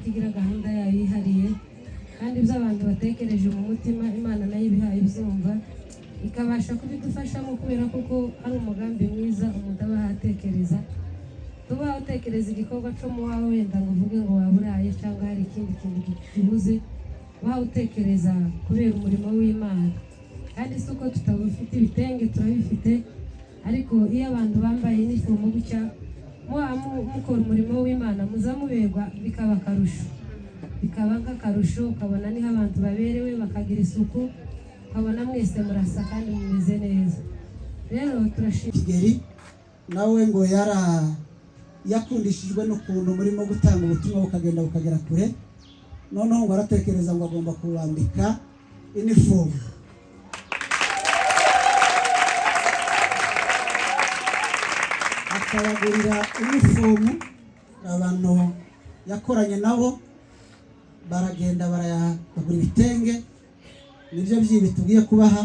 igira gahunda yayo yihariye kandi ibyo abantu batekereje mu mutima Imana nayo ibihaye ibyumva ikabasha kubidufashamo kubera kuko ari umugambi mwiza umuntu aba atekereza tuba utekereza igikorwa cyo mu wawe wenda ngo uvuge ngo waburaye cyangwa hari ikindi kintu kibuze wa utekereza kubera umurimo w'Imana kandi suko tutabufite ibitenge turabifite ariko iyo abantu bambaye inifomo gutya mukora umurimo w'Imana muzamuberwa bikaba akarusho bikaba nk'akarusho ukabona niho abantu baberewe bakagira isuku ukabona mwese murasa kandi mumeze neza rero turashimira nawe ngo yakundishijwe n'ukuntu murimo gutanga ubutumwa bukagenda bukagera kure noneho ngo aratekereza ngo agomba kubambika inifomu akabagurira inifomu abantu yakoranye nabo baragenda barayagura ibitenge nibyo byibi tugiye kubaha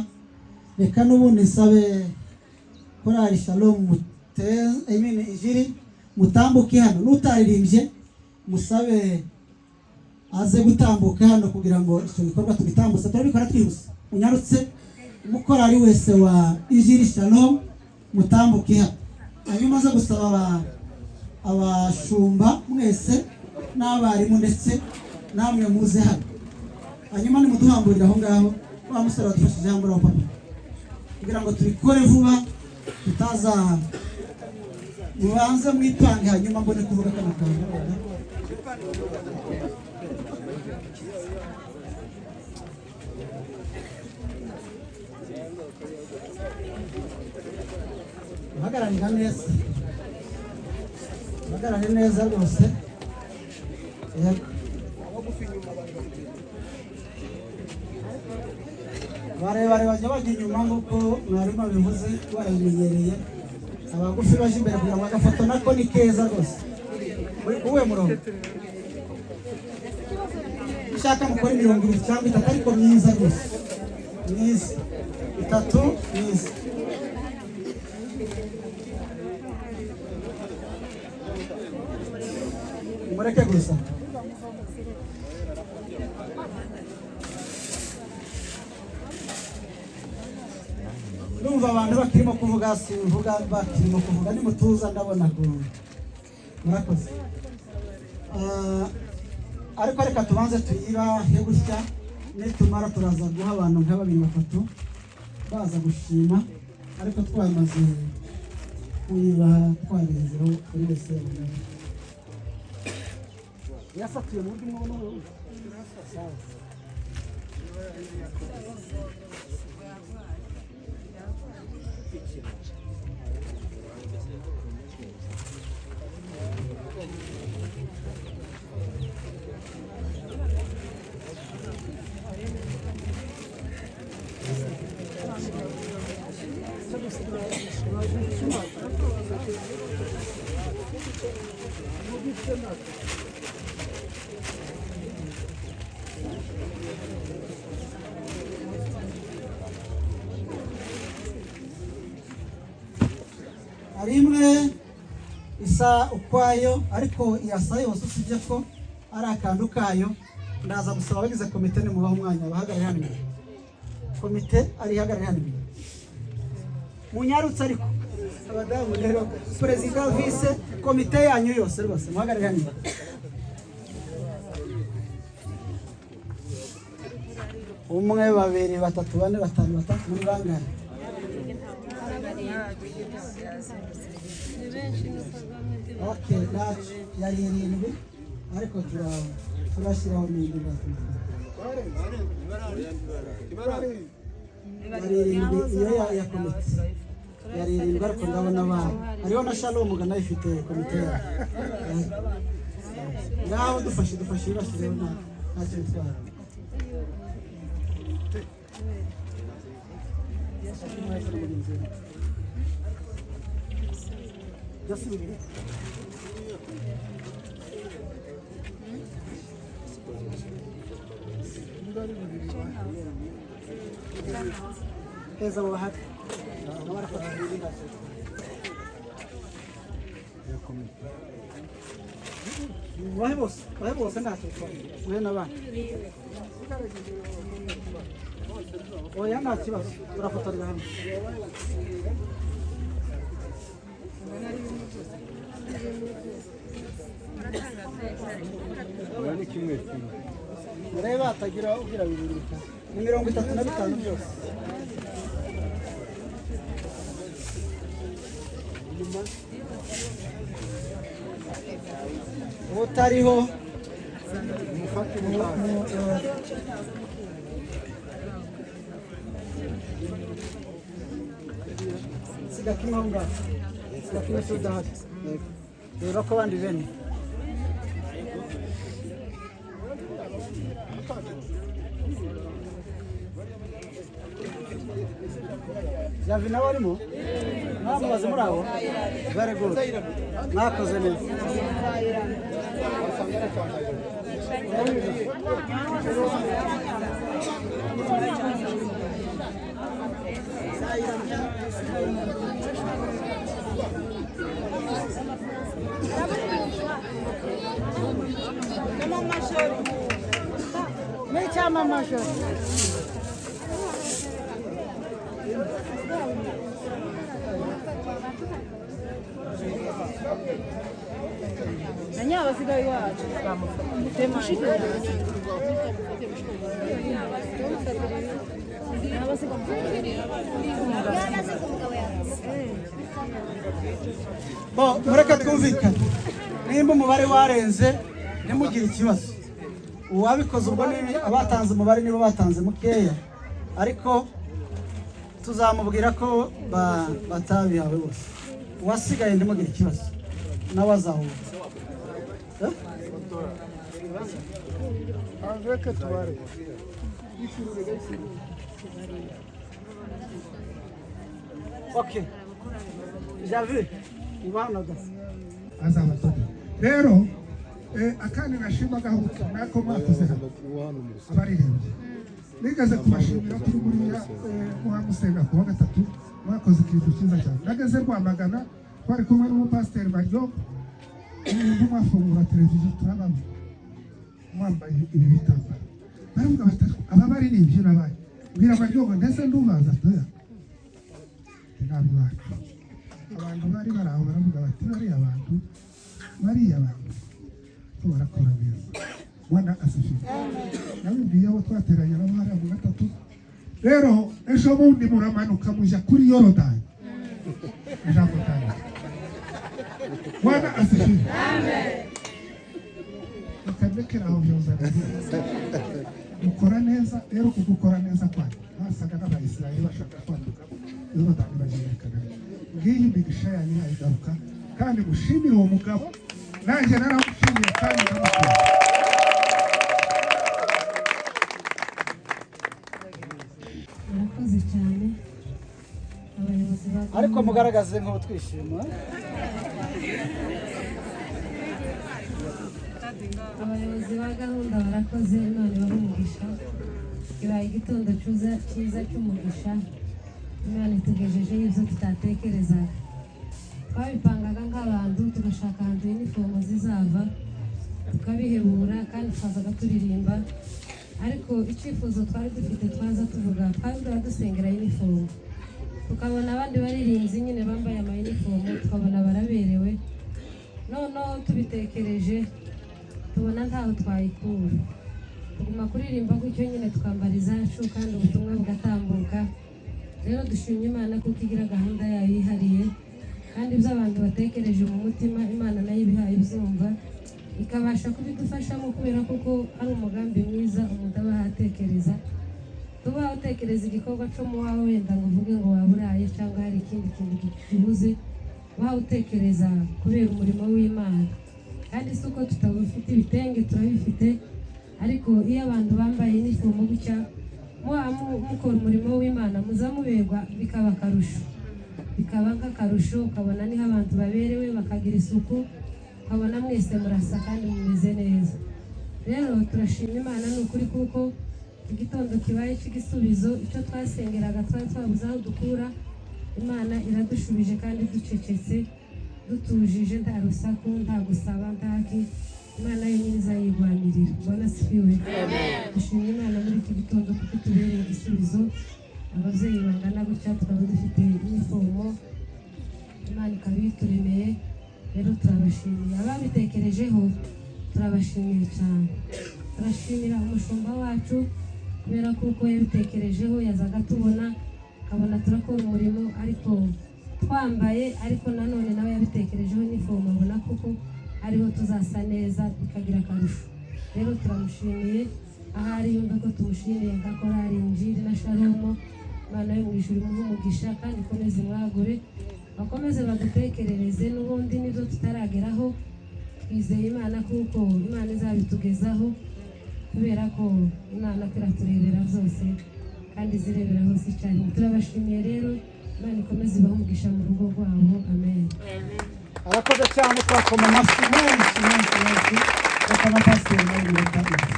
reka n'ubundi nsabe korali Shalom ijiri mutambuke hano n'utaririmbye musabe aze gutambuka hano kugira ngo icyo gikorwa tugitambutse turabikora twihuse unyarutse umukorali wese wa ijiri Shalom mutambuke hano hanyuma aze gusaba abashumba mwese n'abarimu ndetse namwe muze hano hanyuma nimuduhamburira aho ngaho wa musore wadufashije hano muri papa kugira ngo tubikore vuba tutaza mubanze mwipange hanyuma mbone kuvuga kano kantu uhagararira neza uhagararira neza rwose yego barebare bajya bajya inyuma nk'uko mwarimu abivuze barabimenyereye abagufi baje imbere kugira ngo agafoto nako ni keza rwose uwe murongo ushaka mukore 20 cyangwa 3 ariko myiza rwose myiza 3 myiza mureke gusa numva abantu bakirimo kuvuga simvuga bakirimo kuvuga nimutuza ndabona ko murakoze ariko reka tubanze tuyibahe gutya nitumara turaza guha abantu nka 2-3 baza gushima ariko twamaze kuyibaha twagezeho kuri wese yafatiye mu buryo bumwe sawa rimwe isa ukwayo ariko iyasa yose usibye ko ari akantu kayo ndaza gusaba abagize komite ni mubaho umwanya bahagarara hano komite ari hagarara hano munyarutse ariko abadamu rero president vice komite yanyu yose rwose muhagarara hano umwe babiri batatu bane batanu batatu muri bangana okay nacho yari 7 ariko turashiraho n'indi ya komite yari 7 ariko ndabona hariho na Shalom gana ifite komite yaho dufashe bashyireho ntacyo bitwara Just a minute. Eza wahat. Namara ko hindi na. bahe bose ntacyo mwe n'abandi oya nta kibazo turafotorera hamwe murebe hatagira ugira bibiri ni 35 byose utariho sigakimanga sigakimesudahari rero ko bandi bene Javi nawe arimo mwamubaze muri abo very good mwakoze neza Mama Nanya abasigaye iwacu mureka twumvikane nimba umubare warenze ntimugire ikibazo uwabikoze ubwo ni abatanze umubare nibo batanze mukeya ariko tuzamubwira ko batabihawe bose uwasigaye ndimugire ikibazo nawe azahura okay Javi ibanaga azabatoda rero akandi nashimaga nako mwakoze abaririmbyi nigeze kubashimira kuri buriya muhamusenga kuwa gatatu mwakoze ikintu cyiza cyane nageze Rwamagana twari kumwe n'umupasiteri Baryo n'umuntu mwafungura televiziyo turabamo mwambaye ibi bitambaro baravuga batatu aba baririmbyi nabaye mbwira Baryo ngo ndetse ndubaza toya nabi bacu abantu bari baraho baravuga bati bariya abantu barakora neza Bwana asifiwe nabibwiye abo twateranye nabo hariya mu gatatu rero ejo bundi muramanuka mujya kuri Yorodani ijambo ryanje Bwana asifiwe ukabekera aho byose mukora neza rero kugukora neza kwanyu basaga n'abayisiraheli bashaka kwambuka Yorodani bajerekana ngiyi imigisha yanyu yayigaruka kandi mushimire uwo mugabo nanjye naramushimiye kandi naramukunda murakoze cyane abayobozi ariko mugaragaze nk'ubu twishima abayobozi ba gahunda barakoze Imana ibahe umugisha kibaye igitondo cyiza cy'umugisha Imana itugejejeho ibyo tutatekerezaga twabipangaga nk'abantu tugashaka ahantu inifomo zizava tukabihebura kandi twazaga turirimba ariko icyifuzo twari dufite twaza tuvuga twabwira dusengera inifomo tukabona abandi baririmbyi nyine bambaye amayinifomo tukabona baraberewe noneho tubitekereje tubona ntaho twayikura tuguma kuririmba gutyo nyine tukambara izacu kandi ubutumwa bugatambuka rero dushimye Imana kuko igira gahunda yayo yihariye kandi ibyo abantu batekereje mu mutima Imana nayo ibihaye ibyumva ikabasha kubidufashamo kubera kuko ari umugambi mwiza umuntu aba ahatekereza tuba utekereza igikorwa cyo mu wawe wenda ngo uvuge ngo waburaye cyangwa hari ikindi kintu kibuze wawe utekereza kubera umurimo w'Imana kandi si uko tutabufite ibitenge turabifite ariko iyo abantu bambaye inifomo gutya mukora umurimo w'Imana muzamuberwa bikaba akarusho bikaba nk'akarusho ukabona niho abantu baberewe bakagira isuku ukabona mwese murasa kandi mumeze neza rero turashima Imana ni ukuri kuko igitondo kibaye cy'igisubizo icyo twasengeraga twari twabuze aho dukura Imana iradushubije kandi ducecetse dutujije nta rusaku nta gusaba ntaki Imana yonyine izayirwanirira mbona sifiwe dushimye Imana muri iki gitondo kuko tubereye igisubizo ababyeyi bangana gutya tukaba dufite inifomo Imana ikaba ituremeye rero turabashimiye ababitekerejeho turabashimiye cyane turashimira umushumba wacu kubera kuko yabitekerejeho yazaga tubona akabona turakora umurimo ariko twambaye ariko nanone nawe yabitekerejeho inifomo abona kuko ariho tuzasa neza bikagira akarusho rero turamushimiye ahari yumva ko tumushimiye agakora ari injiri na Sharomo Imana yo mu ijuru imuhe umugisha kandi ikomeze mwagure bakomeze badutekerereze n'ubundi nibyo tutarageraho twizeye Imana kuko Imana izabitugezaho kubera ko Imana iraturebera byose kandi zirebera hose cyane turabashimiye rero Imana ikomeze ibahe umugisha mu rugo rwabo amen arakoze cyane twakoma amashyi menshi bakaba pasiteri nawe biratabiye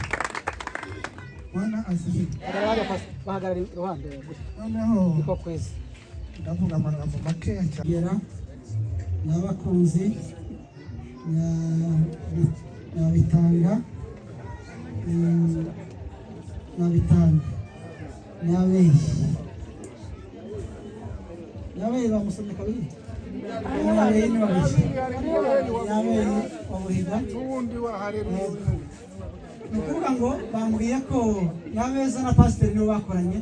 Bwana asifiwe. bahagarara iruhande Noneho niko kwezi ndavuga amagambo makeya cyane. gera n'abakunzi nyabitanga nyabeye bamusomye kabiri nyabeye ni babiri nyabeye wabuhiga Ubundi waharera ni ukuvuga ngo bambwiye ko Nyabeza na pasiteri nibo bakoranye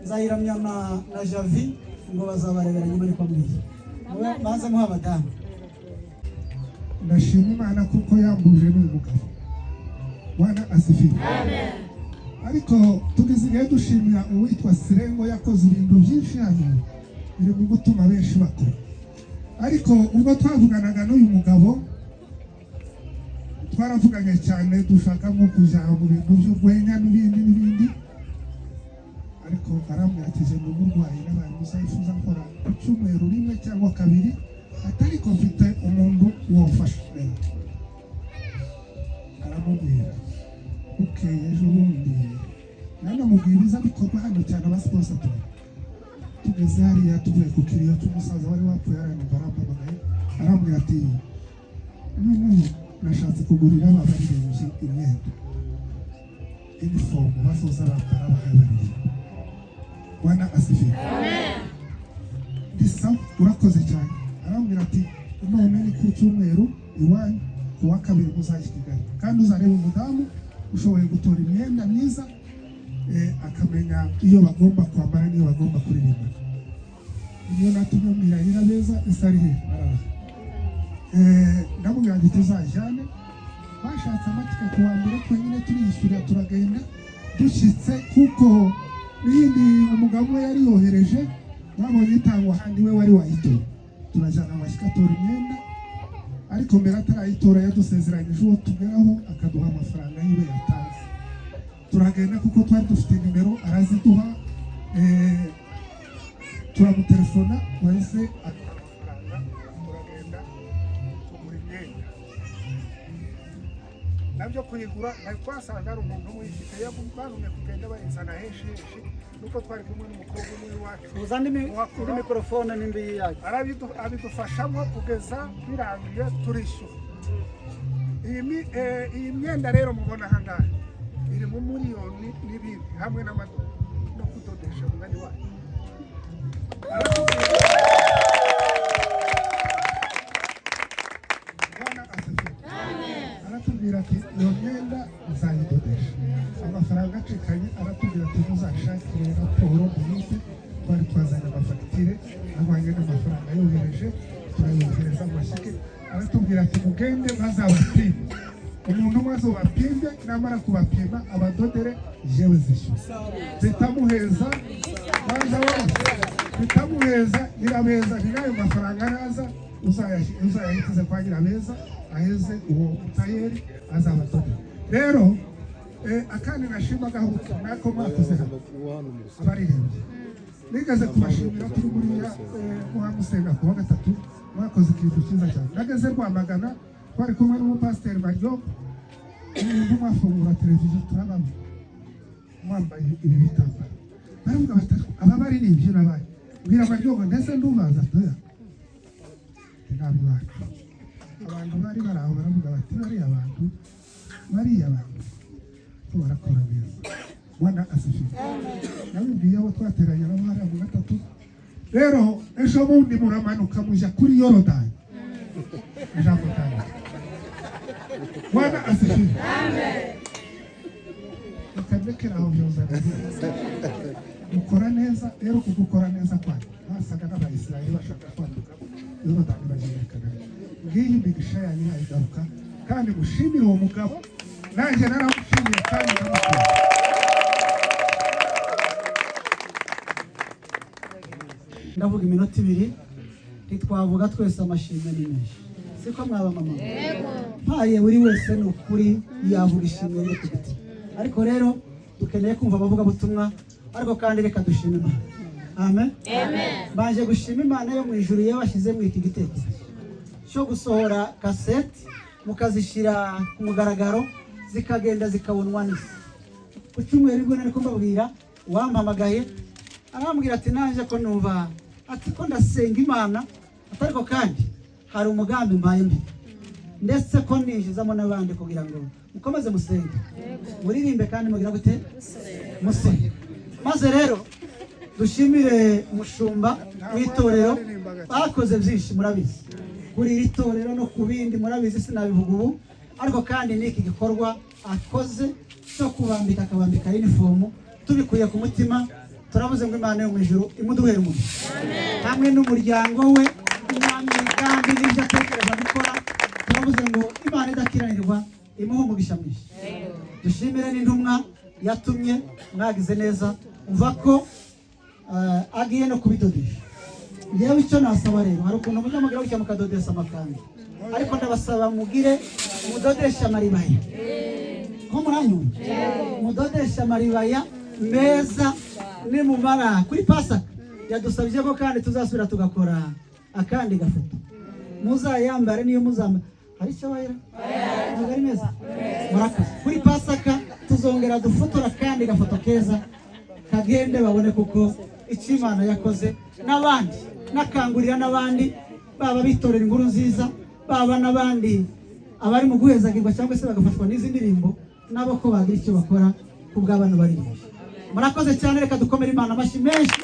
Nzayiramya na Javi ngo bazabarebera nyuma ariko mbwiye baze muha abadamu ndashima Imana kuko yambuje n'umugabo. Bwana asifiwe. Ariko tugeze igihe dushimira uwitwa Sirengo yakoze ibintu byinshi hano biri mu gutuma benshi bakora. Ariko ubwo twavuganaga n'uyu mugabo twaravuganye cyane dushaka nko kujya mu bintu by'urwenya n'ibindi ariko arambwira ati je mu burwayi n'abantu uzayifuza nkora ku cyumweru rimwe cyangwa kabiri atari ko mfite umuntu wofasha aramubwira bukeye ejo bundi nanamubwiriza bikorwa hano cyane abasiposa tugeze hariya tuvuye ku kiriyo cy'umusaza wari wapfuye aranumva arampamagaye arambwira ati nashatse kugurira ababaririmbyi imyenda inifomu basoza bambara bahabarira. Bwana asifiwe. Ndisa urakoze cyane arambwira ati none ni ku cyumweru iwanyu ku wa kabiri muzajya i Kigali kandi uzareba umudamu ushoboye gutora imyenda myiza akamenya iyo bagomba kwambara n'iyo bagomba kuririmba. Niyo natumye mbwira Nyirabeza isarihe araza ndamubwira ngo tuzajyane bashatse amatike ku wa mbere twenyine turiyishyurira turagenda dushyitse kuko n'iyindi umugabo we yari yohereje babonye itangwa ahandi we wari wayitora turajyana amashyika atora imyenda ariko mbere atarayitora yadusezeranyije uwo tugeraho akaduha amafaranga yiwe yatanze turagenda kuko twari dufite nimero araziduha turamutelefona wese amafaranga turagenda tugura imyenda nabyo kuyigura nari twasanga ari umuntu wifite bagumye kugenda bayizana henshi nuko twari kumwe n'umukobwa umwe iwacu uzandi mikorofone n'indi yacu abidufashamo kugeza birangiye turishyura. Iyi myenda rero mubona ahangaha iri mu miliyoni n'ibindi hamwe no kudodesha umugani wacu aratubwira ati iyo myenda uzayidodesha amafaranga acikanye aratubwira ati muzashakire raporo bwite twari twazanye amafagitire ahwanye n'amafaranga yohereje turayohereza amashyike aratubwira ati mugende bazabapime umuntu umwe azobapimbe namara kubapima abadodere jewe zishyura bitamuheza banza wose bitamuheza Nyirabeza n'ayo mafaranga araza uzayahitize kwa Nyirabeza aheze uwo mutayeri azabadodera. Rero akandi nashimaga nako mwakoze hano abaririmbyi nigeze kubashimira turi buriya muhamusenga ku wa gatatu mwakoze ikintu cyiza cyane nageze Rwamagana twari kumwe n'umupasiteri Baryogo umuntu mwafungura televiziyo turabamo mwambaye ibi bitambaro baravuga bati aba baririmbyi n'abandi mbwira Baryogo ndetse ndubaza toya nabi wacu. Abantu bari baraho baravuga bati bariya bantu barakora neza. Bwana asifiwe. Nabibwiye abo twateranye nabo hariya mu gatatu. Rero ejo bundi muramanuka mujya kuri Yorodani. Ijambo kandi. Bwana asifiwe. Mukabekera aho byoza. Mukora neza, rero kugukora neza kwanyu. Basaga n'Abayisiraheli bashaka kwambuka Yorodani bajerekana. Ngiyi imigisha yanyu igaruka kandi mushimire uwo mugabo. Nanjye naramushimiye kandi ndamukunda. Ndavuga iminota 2 ntitwavuga twese amashimwe ni menshi. Siko mwaba mama? Yego. Mpaye buri wese ni ukuri yavuga ishimwe ryo kugiti. Ariko rero dukeneye kumva abavuga butumwa ariko kandi reka dushime Imana. Amen. Amen. Baje gushima Imana yo mu ijuru yabashize mu iki gitekerezo cyo gusohora cassette mukazishira ku mugaragaro zikagenda zikabonwa n'isi. Ku cyumweru rwo nari kumbabwira wampamagaye arambwira ati naje ko numva ati ko ndasenga Imana atariko kandi hari umugambi mbaye mbi ndetse ko nijizamo n'abandi kugira ngo mukomeze musenge muririmbe kandi mugira gute musenge. Maze rero dushimire umushumba w'itorero bakoze byinshi murabizi kuri iri torero no kubindi murabizi sinabivuga ubu ariko kandi niki gikorwa akoze cyo kubambika akabambika uniform tubikuye ku mutima. Turavuze ngo Imana yo mu ijuru imuduhere umuntu hamwe n'umuryango we kandi n'ibyo atekereza gukora. Turavuze ngo Imana idakiranirwa imuhe umugisha mwinshi. Dushimire n'intumwa yatumye mwagize neza umva ko agiye no kubidodesha. Yewe icyo nasaba rero hari ukuntu munyamagara w'icyo mukadodesha amakanzu ariko ndabasaba mugire mudodesha amaribaya ko muranyumva mudodesha amaribaya meza nimumara kuri Pasaka yadusabye ko kandi tuzasubira tugakora akandi gafoto muzayambare niyo muzamba hari icyo bayira ari meza murakoze. Kuri Pasaka tuzongera dufotora kandi gafoto keza kagende babone kuko icyo Imana yakoze n'abandi nakangurira n'abandi baba bitorera inkuru nziza baba n'abandi abari mu guhezagirwa cyangwa se bagafashwa n'izi ndirimbo nabo ko bagira icyo bakora ku bw'abantu bari. Murakoze cyane, reka dukomere Imana amashyi menshi.